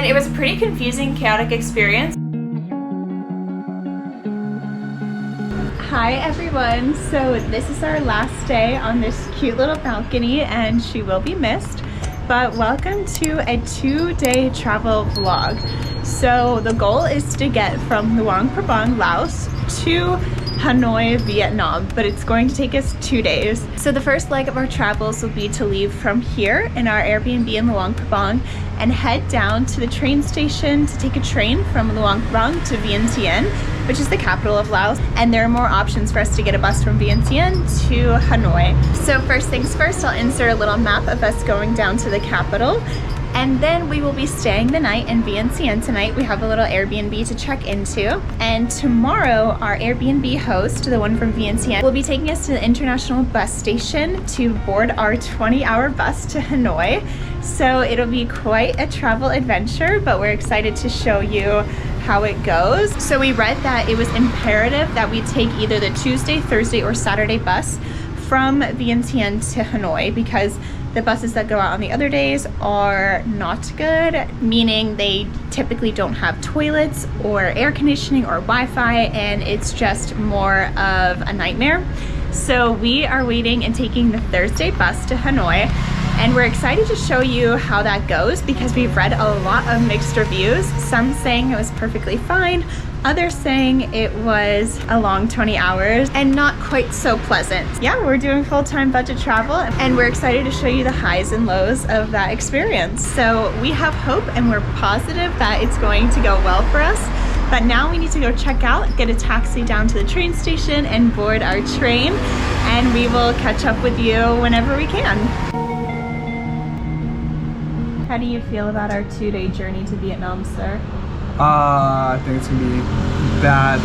and it was a pretty confusing, chaotic experience. Hi everyone, so this is our last day on this cute little balcony and she will be missed, but welcome to a 2-day travel vlog. So the goal is to get from Luang Prabang, Laos to Hanoi, Vietnam, but it's going to take us 2 days. So the first leg of our travels will be to leave from here in our Airbnb in Luang Prabang and head down to the train station to take a train from Luang Prabang to Vientiane, which is the capital of Laos. And there are more options for us to get a bus from Vientiane to Hanoi. So first things first, I'll insert a little map of us going down to the capital. And then we will be staying the night in Vientiane tonight. We have a little Airbnb to check into. And tomorrow, our Airbnb host, the one from Vientiane, will be taking us to the international bus station to board our 20-hour bus to Hanoi. So it'll be quite a travel adventure, but we're excited to show you how it goes. So we read that it was imperative that we take either the Tuesday, Thursday, or Saturday bus from Vientiane to Hanoi because the buses that go out on the other days are not good, meaning they typically don't have toilets or air conditioning or Wi-Fi, and it's just more of a nightmare. So we are waiting and taking the Thursday bus to Hanoi, and we're excited to show you how that goes because we've read a lot of mixed reviews. Some saying it was perfectly fine, others saying it was a long 20 hours and not quite so pleasant. Yeah, we're doing full-time budget travel and we're excited to show you the highs and lows of that experience. So we have hope and we're positive that it's going to go well for us. But now we need to go check out, get a taxi down to the train station and board our train, and we will catch up with you whenever we can. How do you feel about our 2-day journey to Vietnam, sir? I think it's gonna be bad.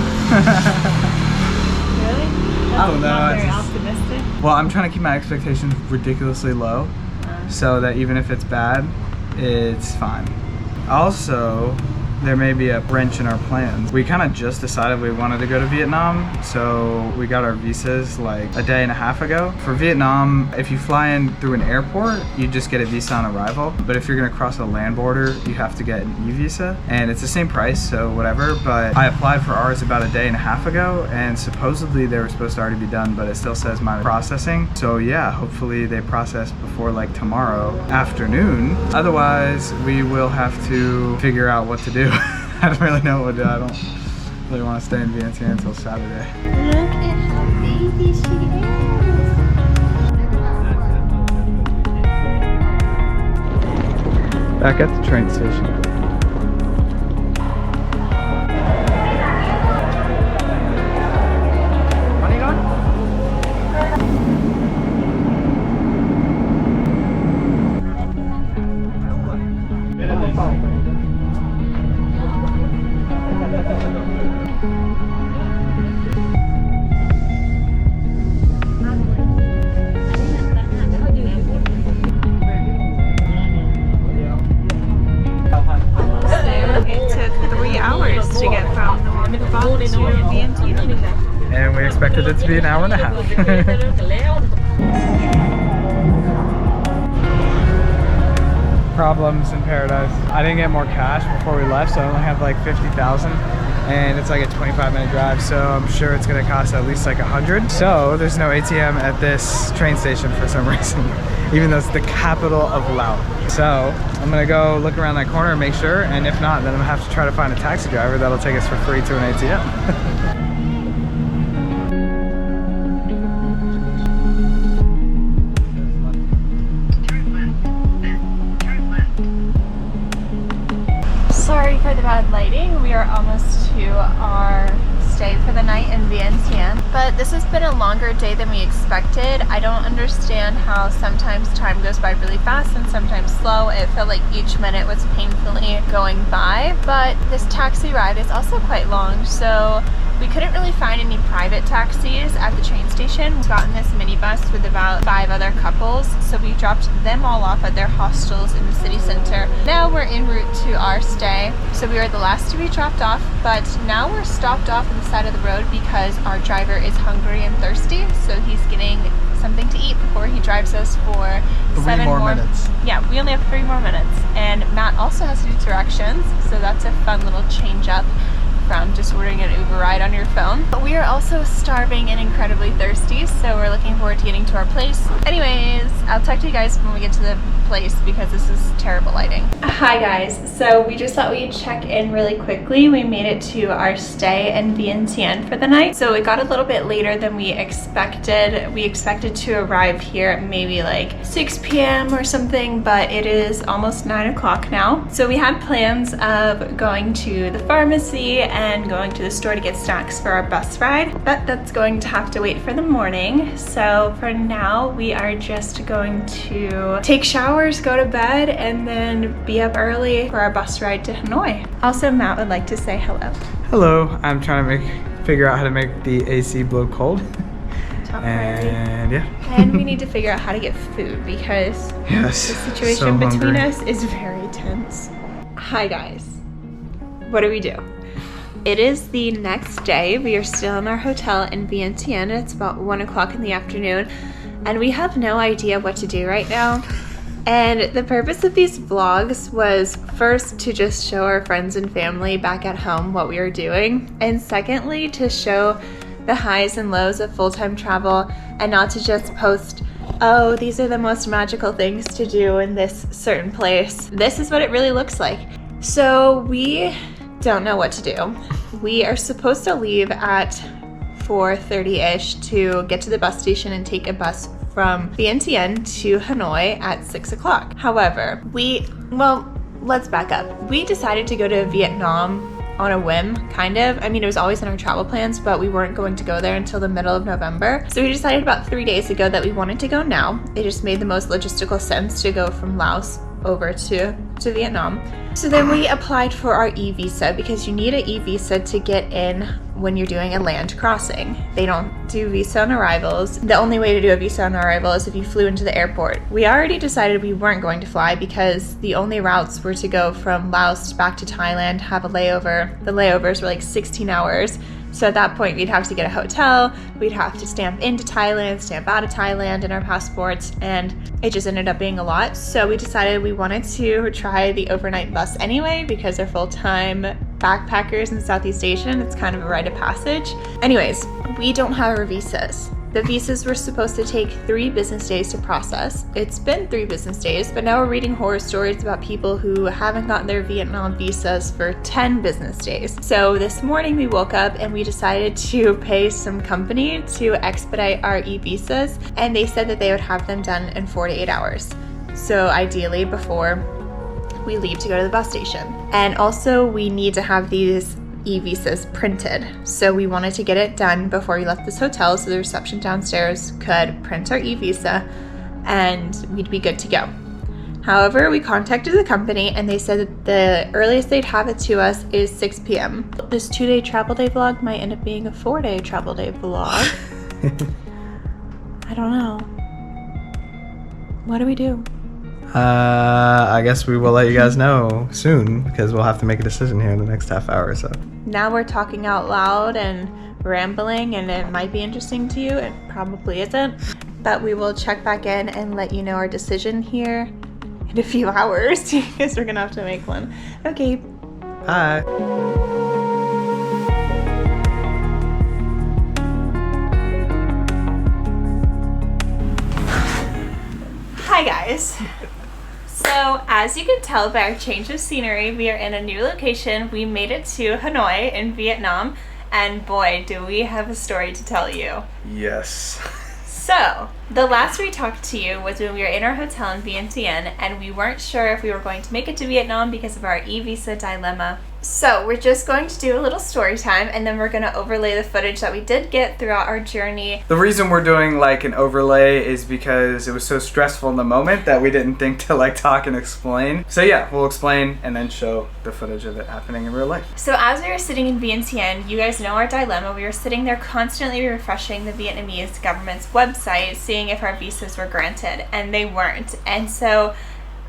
Really? I don't know. Not very optimistic. Well, I'm trying to keep my expectations ridiculously low, so that even if it's bad, it's fine. Also, there may be a wrench in our plans. We kind of just decided we wanted to go to Vietnam, so we got our visas like a day and a half ago. For Vietnam, if you fly in through an airport, you just get a visa on arrival. But if you're gonna cross a land border, you have to get an e-visa, and it's the same price, so whatever. But I applied for ours about a day and a half ago, and supposedly they were supposed to already be done, but it still says minor processing. So yeah, hopefully they process before like tomorrow afternoon. Otherwise, we will have to figure out what to do. I don't really know what to do. I don't really want to stay in Vientiane until Saturday. Look at how baby she is. Back at the train station. And we expected it to be an hour and a half. Problems in paradise. I didn't get more cash before we left, so I only have like 50,000, and it's like a 25-minute drive, so I'm sure it's gonna cost at least like 100. So there's no ATM at this train station for some reason, even though it's the capital of Laos. So I'm gonna go look around that corner and make sure, and if not, then I'm gonna have to try to find a taxi driver that'll take us for free to an ATM. Sorry for the bad lighting. We are almost to our stay for the night in Vientiane, but this has been a longer day than we expected. I don't understand how sometimes time goes by really fast and sometimes slow. It felt like each minute was painfully going by, but this taxi ride is also quite long, so we couldn't really find any private taxis at the train station. We've gotten this minibus with about 5 other couples, so we dropped them all off at their hostels in the city center. Now we're en route to our stay. So we were the last to be dropped off, but now we're stopped off on the side of the road because our driver is hungry and thirsty, so he's getting something to eat before he drives us for 3 more minutes. Yeah, we only have 3 more minutes. And Matt also has to do directions, so that's a fun little change up from just ordering an Uber ride on your phone. But we are also starving and incredibly thirsty, so we're looking forward to getting to our place. Anyways, I'll talk to you guys when we get to the place because this is terrible lighting. Hi guys, so we just thought we'd check in really quickly. We made it to our stay in Vientiane for the night, so it got a little bit later than we expected. We expected to arrive here at maybe like 6 p.m. or something, but it is almost 9 o'clock now. So we had plans of going to the pharmacy and going to the store to get snacks for our bus ride, but that's going to have to wait for the morning. So for now, we are just going to take showers, go to bed, and then be up early for our bus ride to Hanoi. Also, Matt would like to say hello. Hello, I'm trying to figure out how to make the AC blow cold. Top And yeah. And we need to figure out how to get food because Yes, the situation so between hungry. us is very tense. Hi guys, what do we do? It is the next day. We are still in our hotel in Vientiane. It's about 1 o'clock in the afternoon and we have no idea what to do right now. And the purpose of these vlogs was first to just show our friends and family back at home what we are doing, and secondly to show the highs and lows of full-time travel and not to just post, oh, these are the most magical things to do in this certain place. This is what it really looks like. So we don't know what to do. We are supposed to leave at 4:30-ish to get to the bus station and take a bus from Vientiane to Hanoi at 6 o'clock. However, let's back up. We decided to go to Vietnam on a whim, kind of. I mean, it was always in our travel plans, but we weren't going to go there until the middle of November. So we decided about 3 days ago that we wanted to go now. It just made the most logistical sense to go from Laos over to Vietnam. So then we applied for our e-visa because you need an e-visa to get in when you're doing a land crossing. They don't do visa on arrivals. The only way to do a visa on arrival is if you flew into the airport. We already decided we weren't going to fly because the only routes were to go from Laos back to Thailand, have a layover. The layovers were like 16 hours. So at that point, we'd have to get a hotel, we'd have to stamp into Thailand, stamp out of Thailand in our passports, and it just ended up being a lot. So we decided we wanted to try the overnight bus anyway because they're full-time backpackers in Southeast Asia and it's kind of a rite of passage. Anyways, we don't have our visas. The visas were supposed to take 3 business days to process. It's been 3 business days, but now we're reading horror stories about people who haven't gotten their Vietnam visas for 10 business days. So this morning we woke up and we decided to pay some company to expedite our e-visas, and they said that they would have them done in 48 hours. So ideally before we leave to go to the bus station. And also we need to have these e-visas printed. So we wanted to get it done before we left this hotel so the reception downstairs could print our e-visa and we'd be good to go. However, we contacted the company and they said that the earliest they'd have it to us is 6 p.m. This 2-day travel day vlog might end up being a 4-day travel day vlog. I don't know. What do we do? I guess we will let you guys know soon because we'll have to make a decision here in the next half hour or so. Now we're talking out loud and rambling and it might be interesting to you. It probably isn't, but we will check back in and let you know our decision here in a few hours because we're gonna have to make one. Okay. Bye. Hi guys. So as you can tell by our change of scenery, we are in a new location. We made it to Hanoi in Vietnam, and boy, do we have a story to tell you. Yes. So, the last we talked to you was when we were in our hotel in Vientiane, and we weren't sure if we were going to make it to Vietnam because of our e-visa dilemma. So, we're just going to do a little story time, and then we're going to overlay the footage that we did get throughout our journey. The reason we're doing like an overlay is because it was so stressful in the moment that we didn't think to like talk and explain. So yeah, we'll explain and then show the footage of it happening in real life. So as we were sitting in Vientiane, you guys know our dilemma. We were sitting there constantly refreshing the Vietnamese government's website, seeing if our visas were granted, and they weren't. And so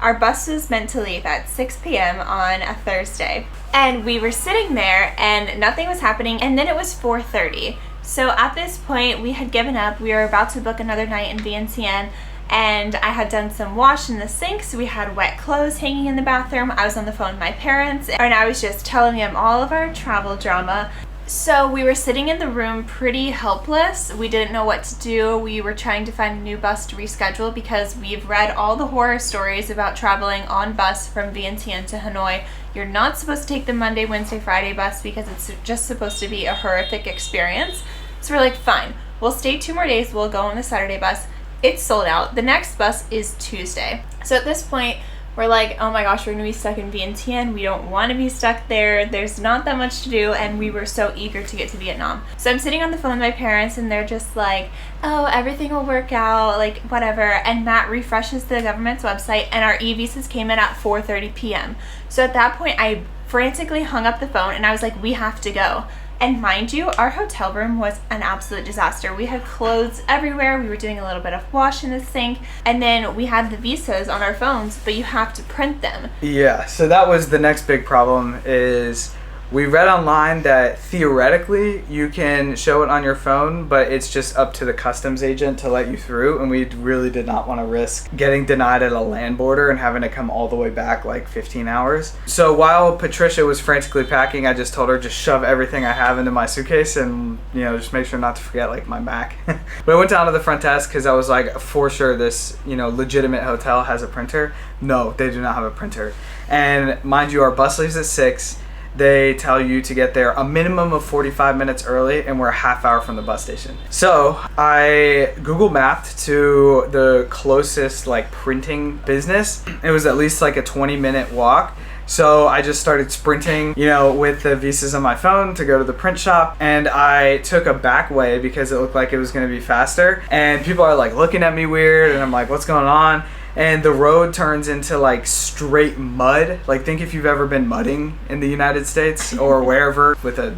our bus was meant to leave at 6 p.m. on a Thursday. And we were sitting there and nothing was happening, and then it was 4:30. So at this point, we had given up. We were about to book another night in Vientiane, and I had done some wash in the sink, so we had wet clothes hanging in the bathroom. I was on the phone with my parents, and I was just telling them all of our travel drama. So we were sitting in the room pretty helpless. We didn't know what to do. We were trying to find a new bus to reschedule because we've read all the horror stories about traveling on bus from Vientiane to Hanoi. You're not supposed to take the Monday, Wednesday, Friday bus because it's just supposed to be a horrific experience. So we're like, fine, we'll stay 2 more days. We'll go on the Saturday bus. It's sold out. The next bus is Tuesday. So at this point, we're like, oh my gosh, we're gonna be stuck in Vientiane. We don't want to be stuck there. There's not that much to do, and we were so eager to get to Vietnam. So I'm sitting on the phone with my parents, and they're just like, oh, everything will work out, like whatever. And Matt refreshes the government's website, and our e-visas came in at 4:30 p.m. So at that point, I frantically hung up the phone, and I was like, we have to go. And mind you, our hotel room was an absolute disaster. We had clothes everywhere. We were doing a little bit of wash in the sink. And then we had the visas on our phones, but you have to print them. Yeah, so that was the next big problem is we read online that theoretically you can show it on your phone, but it's just up to the customs agent to let you through, and we really did not want to risk getting denied at a land border and having to come all the way back like 15 hours. So while Patricia was frantically packing, I just told her just shove everything I have into my suitcase and, you know, just make sure not to forget like my Mac. But I went down to the front desk because I was like, for sure this, you know, legitimate hotel has a printer. No, they do not have a printer. And mind you, our bus leaves at 6. They tell you to get there a minimum of 45 minutes early, and we're a half hour from the bus station. So I Google mapped to the closest like printing business. It was at least like a 20-minute walk. So I just started sprinting, you know, with the visas on my phone to go to the print shop, and I took a back way because it looked like it was going to be faster. And people are like looking at me weird, and I'm like, what's going on? And the road turns into like straight mud. Like think if you've ever been mudding in the United States or wherever with a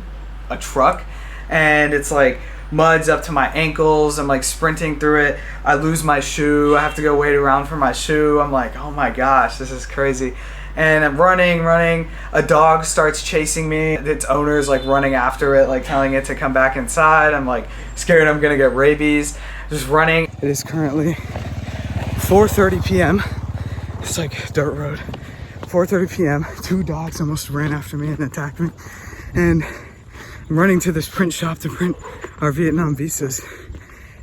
truck, and it's like mud's up to my ankles. I'm like sprinting through it. I lose my shoe. I have to go wait around for my shoe. I'm like, oh my gosh, this is crazy. And I'm running. A dog starts chasing me. Its owner's like running after it, like telling it to come back inside. I'm like scared I'm gonna get rabies. Just running. It is currently 4:30 p.m. It's like dirt road. 4:30 p.m. 2 dogs almost ran after me and attacked me. And I'm running to this print shop to print our Vietnam visas.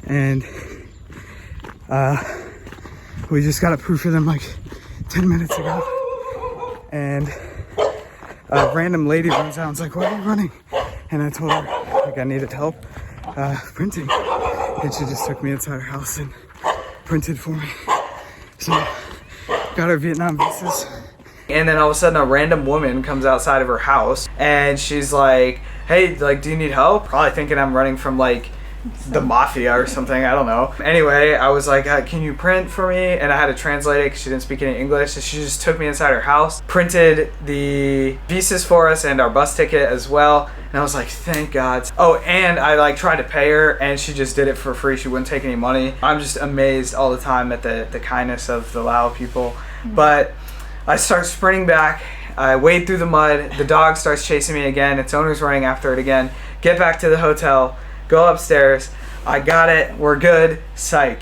And we just got approved for them like 10 minutes ago. And a random lady runs out and is like, why are you running? And I told her like I needed help printing. And she just took me inside her house and printed for me. So got our Vietnam visas. And then all of a sudden a random woman comes outside of her house and she's like, hey, like, do you need help? Probably thinking I'm running from like the mafia or something, I don't know. Anyway, I was like, can you print for me? And I had to translate it because she didn't speak any English. So she just took me inside her house, printed the visas for us and our bus ticket as well. And I was like, thank God. Oh, and I like tried to pay her and she just did it for free. She wouldn't take any money. I'm just amazed all the time at the kindness of the Lao people. Mm-hmm. But I start sprinting back. I wade through the mud. The dog starts chasing me again. Its owner's running after it again. Get back to the hotel. Go upstairs. I got it. We're good. Psych.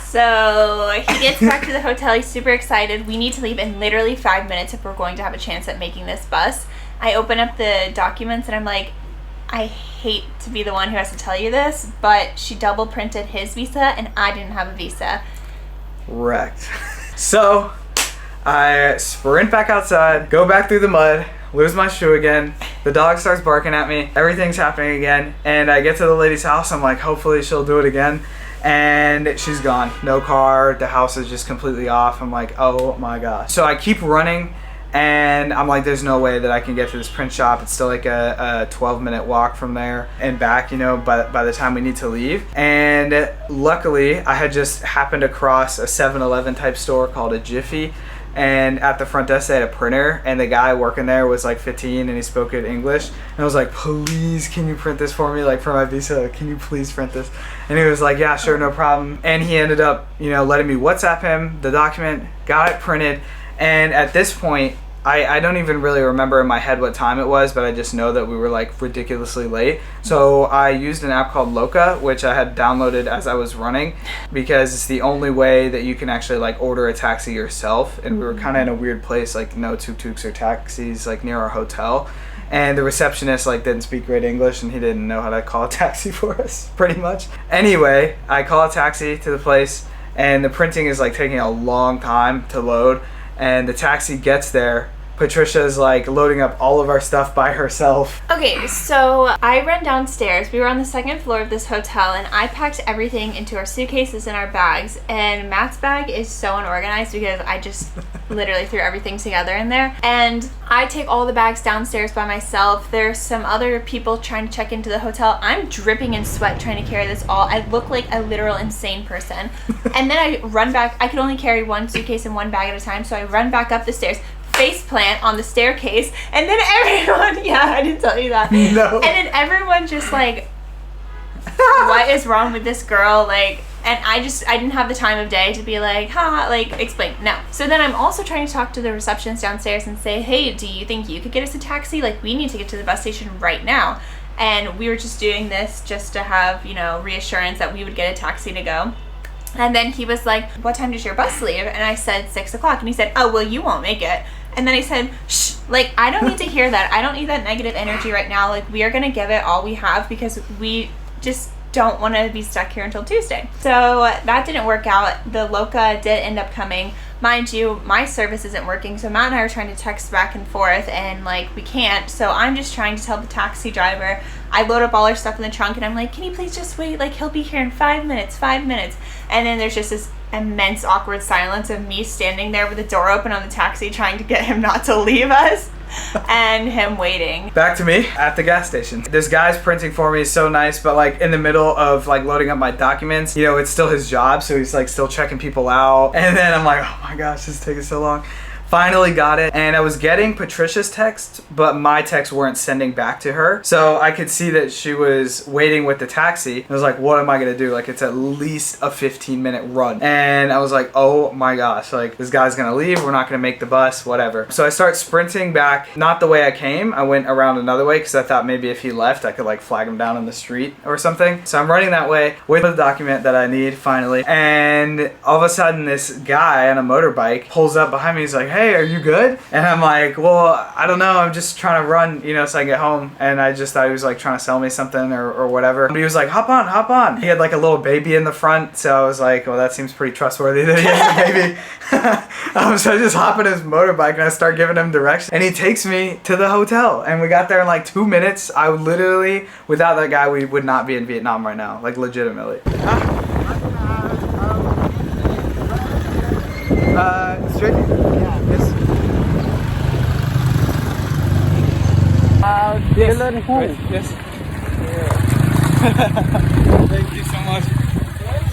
So he gets back to the hotel. He's super excited. We need to leave in literally 5 minutes if we're going to have a chance at making this bus. I open up the documents and I'm like, I hate to be the one who has to tell you this, but she double printed his visa and I didn't have a visa. Wrecked. So I sprint back outside, go back through the mud, lose my shoe again. The dog starts barking at me. Everything's happening again. And I get to the lady's house. I'm like, hopefully she'll do it again. And she's gone. No car. The house is just completely off. I'm like, oh my gosh. So I keep running and I'm like, there's no way that I can get to this print shop. It's still like a 12-minute walk from there and back, you know, by the time we need to leave. And luckily I had just happened across a 7-Eleven type store called a Jiffy. And at the front desk they had a printer and the guy working there was like 15 and he spoke good English. And I was like, please, can you print this for me? Like for my visa, can you please print this? And he was like, yeah, sure, no problem. And he ended up, you know, letting me WhatsApp him the document, got it printed. And at this point, I don't even really remember in my head what time it was, but I just know that we were like ridiculously late. So I used an app called Loca, which I had downloaded as I was running, because it's the only way that you can actually like order a taxi yourself. And we were kind of in a weird place, like no tuk-tuks or taxis like near our hotel. And the receptionist like didn't speak great English, and he didn't know how to call a taxi for us, pretty much. Anyway, I call a taxi to the place, and the printing is like taking a long time to load. And the taxi gets there. Patricia's like loading up all of our stuff by herself. Okay, so I ran downstairs. We were on the second floor of this hotel, and I packed everything into our suitcases and our bags. And Matt's bag is so unorganized because I just literally threw everything together in there. And I take all the bags downstairs by myself. There's some other people trying to check into the hotel. I'm dripping in sweat trying to carry this all. I look like a literal insane person. And then I run back. I could only carry one suitcase and one bag at a time, so I run back up the stairs, face plant on the staircase, and then everyone, yeah, I didn't tell you that. No. And then everyone just like, what is wrong with this girl? Like, and I didn't have the time of day to be like, like, explain. No. So then I'm also trying to talk to the receptionist downstairs and say, hey, do you think you could get us a taxi? Like, we need to get to the bus station right now. And we were just doing this just to have, you know, reassurance that we would get a taxi to go. And then he was like, what time does your bus leave? And I said 6 o'clock. And he said, oh, well, you won't make it. And then I said, shh, like, I don't need to hear that. I don't need that negative energy right now. Like, we are going to give it all we have because we just don't want to be stuck here until Tuesday. So that didn't work out. The Loca did end up coming. Mind you, my service isn't working, so Matt and I are trying to text back and forth, and like, we can't. So I'm just trying to tell the taxi driver. I load up all our stuff in the trunk, and I'm like, can you please just wait? Like, he'll be here in 5 minutes, 5 minutes. And then there's just this immense awkward silence of me standing there with the door open on the taxi trying to get him not to leave us. And him waiting. Back to me at the gas station. This guy's printing for me, so nice, but like in the middle of like loading up my documents, you know, it's still his job, so he's like still checking people out. And then I'm like, oh my gosh, this is taking so long. Finally got it, and I was getting Patricia's text, but my texts weren't sending back to her. So I could see that she was waiting with the taxi. I was like, what am I gonna do? Like, it's at least a 15-minute run. And I was like, oh my gosh, like, this guy's gonna leave, we're not gonna make the bus, whatever. So I start sprinting back, not the way I came. I went around another way because I thought maybe if he left, I could like flag him down in the street or something. So I'm running that way with the document that I need finally. And all of a sudden, this guy on a motorbike pulls up behind me. He's like, hey, are you good? And I'm like, well, I don't know, I'm just trying to run, you know, so I can get home. And I just thought he was like trying to sell me something or whatever. But he was like, hop on, hop on. He had like a little baby in the front, so I was like, well, that seems pretty trustworthy that he has a baby. So I just hop on his motorbike and I start giving him directions. And he takes me to the hotel. And we got there in like 2 minutes. I literally, without that guy, we would not be in Vietnam right now, like legitimately. Straight? Yeah. Yes. Yes. Right. Yes. Yeah. Thank you so much.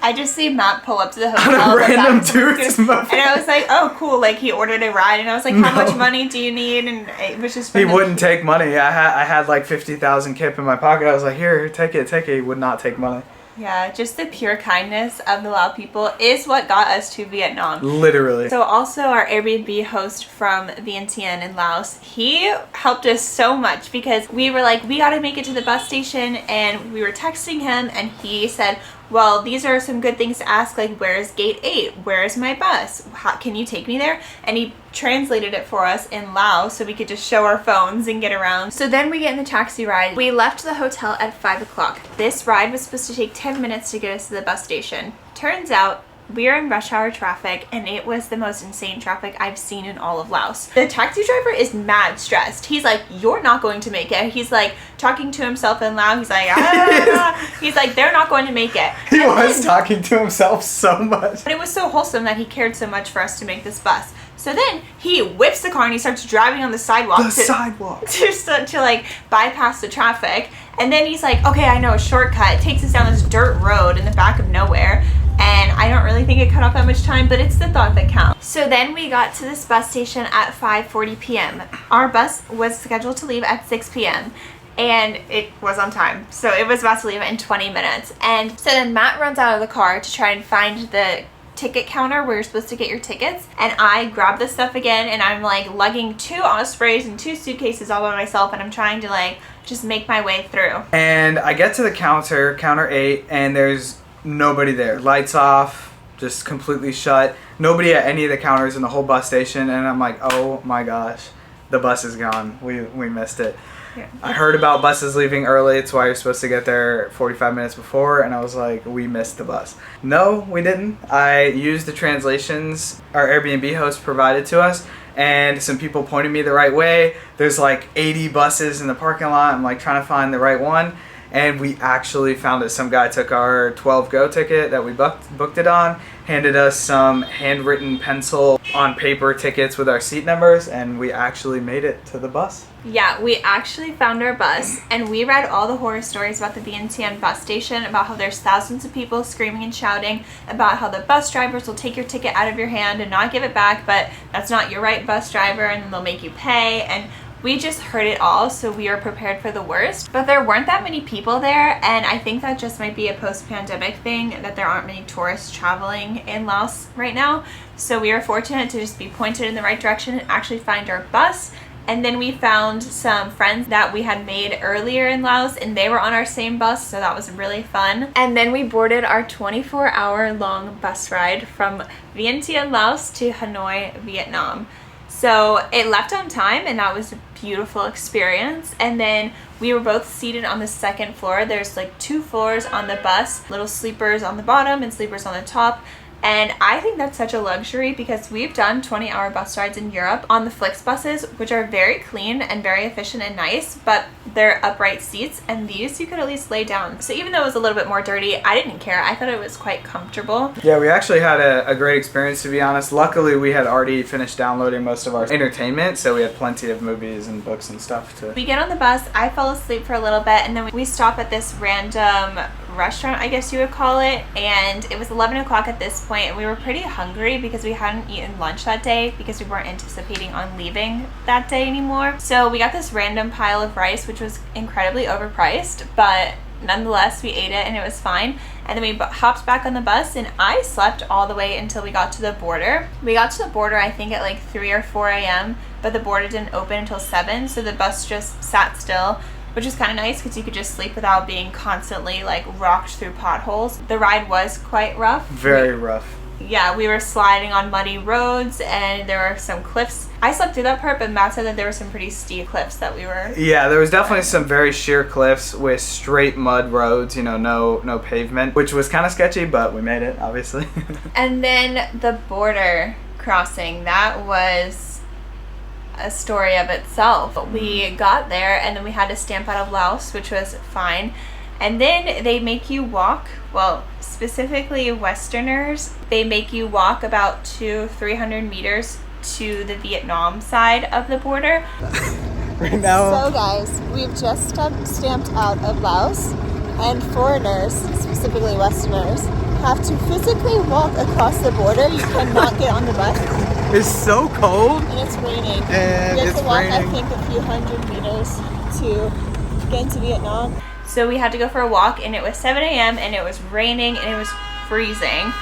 I just see Matt pull up to the hotel. On a random dude's and I was like, oh, cool. Like, he ordered a ride, and I was like, how much money do you need? And it was just... He wouldn't take money. I had like 50,000 kip in my pocket. I was like, here, take it. He would not take money. Yeah, just the pure kindness of the Lao people is what got us to Vietnam. Literally. So also our Airbnb host from Vientiane in Laos, he helped us so much because we were like, we gotta make it to the bus station, and we were texting him and he said, well, these are some good things to ask, like, where's gate 8? Where's my bus? How, can you take me there? And he translated it for us in Lao so we could just show our phones and get around. So then we get in the taxi ride. We left the hotel at 5 o'clock. This ride was supposed to take 10 minutes to get us to the bus station. Turns out we are in rush hour traffic, and it was the most insane traffic I've seen in all of Laos. The taxi driver is mad stressed. He's like, you're not going to make it. He's like talking to himself in Lao. He's like, ah. He's like, they're not going to make it. He was talking to himself so much. But it was so wholesome that he cared so much for us to make this bus. So then he whips the car and he starts driving on the sidewalk. To like bypass the traffic. And then he's like, okay, I know a shortcut. It takes us down this dirt road in the back of nowhere. And I don't really think it cut off that much time, but it's the thought that counts. So then we got to this bus station at 5:40 p.m. Our bus was scheduled to leave at 6 p.m. and it was on time. So it was about to leave in 20 minutes. And so then Matt runs out of the car to try and find the ticket counter where you're supposed to get your tickets, and I grab this stuff again, and I'm like lugging 2 ospreys and 2 suitcases all by myself, and I'm trying to like just make my way through. And I get to the counter 8, and there's nobody there. Lights off, just completely shut. Nobody at any of the counters in the whole bus station, and I'm like, oh my gosh, the bus is gone. We missed it. Yeah. I heard about buses leaving early. It's why you're supposed to get there 45 minutes before, and I was like, we missed the bus. No, we didn't. I used the translations our Airbnb host provided to us, and some people pointed me the right way. There's like 80 buses in the parking lot. I'm like trying to find the right one, and we actually found it. Some guy took our 12 go ticket that we booked it on, handed us some handwritten pencil on paper tickets with our seat numbers, and we actually made it to the bus. Yeah, we actually found our bus, and we read all the horror stories about the Vientiane bus station, about how there's thousands of people screaming and shouting, about how the bus drivers will take your ticket out of your hand and not give it back, but that's not your right bus driver, and then they'll make you pay. And we just heard it all, so we are prepared for the worst. But there weren't that many people there, and I think that just might be a post-pandemic thing, that there aren't many tourists traveling in Laos right now. So we are fortunate to just be pointed in the right direction and actually find our bus. And then we found some friends that we had made earlier in Laos, and they were on our same bus, so that was really fun. And then we boarded our 24-hour long bus ride from Vientiane, Laos to Hanoi, Vietnam. So it left on time, and that was a beautiful experience. And then we were both seated on the second floor. There's like 2 floors on the bus, little sleepers on the bottom and sleepers on the top. And I think that's such a luxury, because we've done 20-hour bus rides in Europe on the Flixbuses, which are very clean and very efficient and nice, but they're upright seats, and these you could at least lay down. So even though it was a little bit more dirty, I didn't care. I thought it was quite comfortable. Yeah, we actually had a great experience, to be honest. Luckily, we had already finished downloading most of our entertainment, so we had plenty of movies and books and stuff to... We get on the bus, I fell asleep for a little bit, and then we stop at this random restaurant, I guess you would call it, and it was 11 o'clock at this point, and we were pretty hungry because we hadn't eaten lunch that day, because we weren't anticipating on leaving that day anymore. So we got this random pile of rice, which was incredibly overpriced, but nonetheless we ate it and it was fine. And then we hopped back on the bus, and I slept all the way until we got to the border. We got to the border I think at like 3 or 4 a.m, but the border didn't open until 7, so the bus just sat still, which is kind of nice because you could just sleep without being constantly like rocked through potholes. The ride was quite rough. Very rough. Yeah, we were sliding on muddy roads, and there were some cliffs. I slept through that part, but Matt said that there were some pretty steep cliffs that we were... Yeah, there was definitely some very sheer cliffs with straight mud roads, you know, no pavement, which was kind of sketchy, but we made it, obviously. And then the border crossing, that was a story of itself. We got there, and then we had to stamp out of Laos, which was fine. And then they make you walk, well, specifically Westerners, they make you walk about 200-300 meters to the Vietnam side of the border. Right now. So guys, we've just stamped out of Laos, and foreigners, specifically Westerners, have to physically walk across the border. You cannot get on the bus. It's so cold. And it's raining. And you have it's to walk, raining. I think, a few hundred meters to get into Vietnam. So we had to go for a walk, and it was 7 a.m. and it was raining and it was freezing.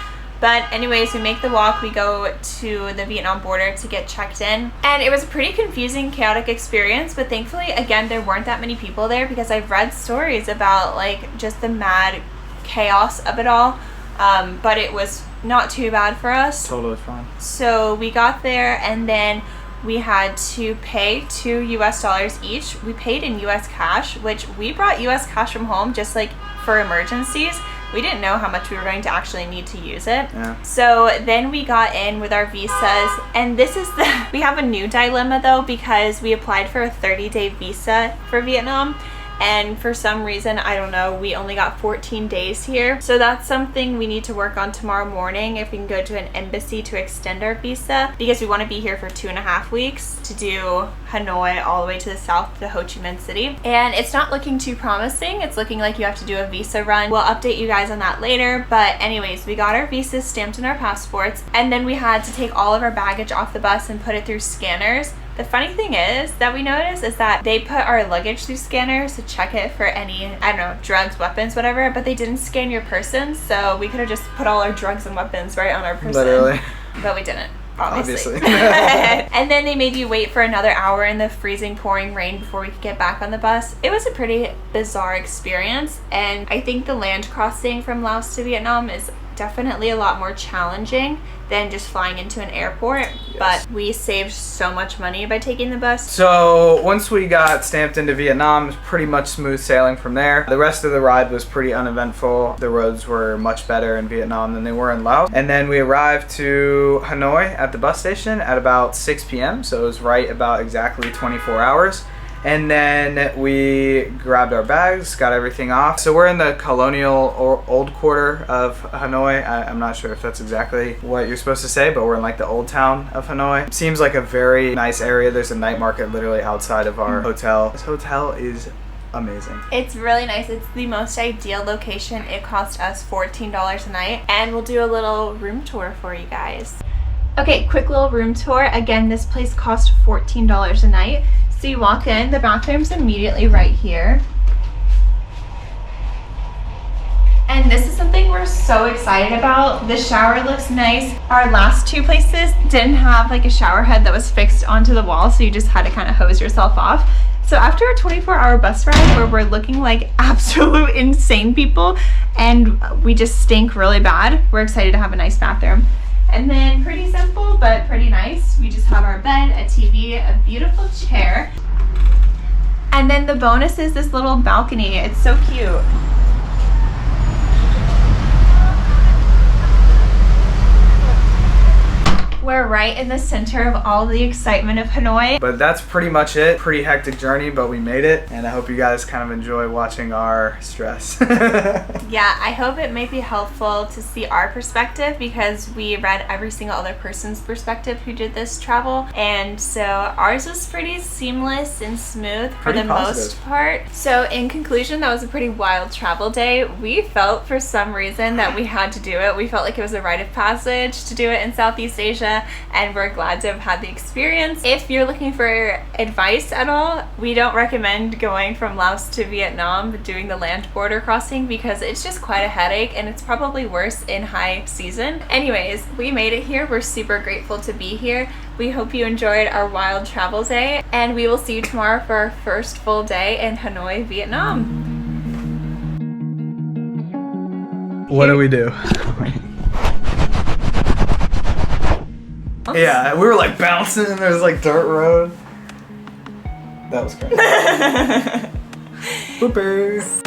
But anyways, we make the walk, we go to the Vietnam border to get checked in. And it was a pretty confusing, chaotic experience, but thankfully, again, there weren't that many people there, because I've read stories about like just the mad chaos of it all. But it was not too bad for us. Totally fine. So we got there, and then we had to pay $2 US each. We paid in US cash, which we brought US cash from home just like for emergencies. We didn't know how much we were going to actually need to use it. Yeah. So then we got in with our visas, and this is we have a new dilemma though, because we applied for a 30-day visa for Vietnam. And for some reason, I don't know, we only got 14 days here. So that's something we need to work on tomorrow morning, if we can go to an embassy to extend our visa, because we want to be here for 2.5 weeks to do Hanoi all the way to the south to Ho Chi Minh City. And it's not looking too promising. It's looking like you have to do a visa run. We'll update you guys on that later. But anyways, we got our visas stamped in our passports, and then we had to take all of our baggage off the bus and put it through scanners, The funny thing is that we noticed is that they put our luggage through scanners to check it for any, I don't know, drugs, weapons, whatever, but they didn't scan your person, so we could have just put all our drugs and weapons right on our person. Literally. But we didn't. Obviously. And then they made you wait for another hour in the freezing pouring rain before we could get back on the bus. It was a pretty bizarre experience, and I think the land crossing from Laos to Vietnam is definitely a lot more challenging than just flying into an airport. Yes. But we saved so much money by taking the bus. So once we got stamped into Vietnam, it was pretty much smooth sailing from there. The rest of the ride was pretty uneventful. The roads were much better in Vietnam than they were in Laos. And then we arrived to Hanoi at the bus station at about 6 p.m. So it was right about exactly 24 hours. And then we grabbed our bags, got everything off. So we're in the colonial or old quarter of Hanoi. I'm not sure if that's exactly what you're supposed to say, but we're in like the old town of Hanoi. Seems like a very nice area. There's a night market literally outside of our hotel. This hotel is amazing. It's really nice. It's the most ideal location. It cost us $14 a night, and we'll do a little room tour for you guys. Okay, quick little room tour. Again, this place cost $14 a night. So you walk in, the bathroom's immediately right here. And this is something we're so excited about. The shower looks nice. Our last two places didn't have like a shower head that was fixed onto the wall, so you just had to kind of hose yourself off. So after a 24-hour bus ride where we're looking like absolute insane people and we just stink really bad, we're excited to have a nice bathroom. And then pretty simple, but pretty nice. We just have our bed, a TV, a beautiful chair. And then the bonus is this little balcony. It's so cute. We're right in the center of all the excitement of Hanoi. But that's pretty much it. Pretty hectic journey, but we made it. And I hope you guys kind of enjoy watching our stress. Yeah, I hope it might be helpful to see our perspective, because we read every single other person's perspective who did this travel. And so ours was pretty seamless and smooth for the most part. So in conclusion, that was a pretty wild travel day. We felt for some reason that we had to do it. We felt like it was a rite of passage to do it in Southeast Asia. And we're glad to have had the experience. If you're looking for advice at all, we don't recommend going from Laos to Vietnam doing the land border crossing, because it's just quite a headache and it's probably worse in high season. Anyways, we made it here. We're super grateful to be here. We hope you enjoyed our wild travel day, and we will see you tomorrow for our first full day in Hanoi, Vietnam. What do we do? Yeah, we were like bouncing and there was like dirt road. That was crazy. Bloopers.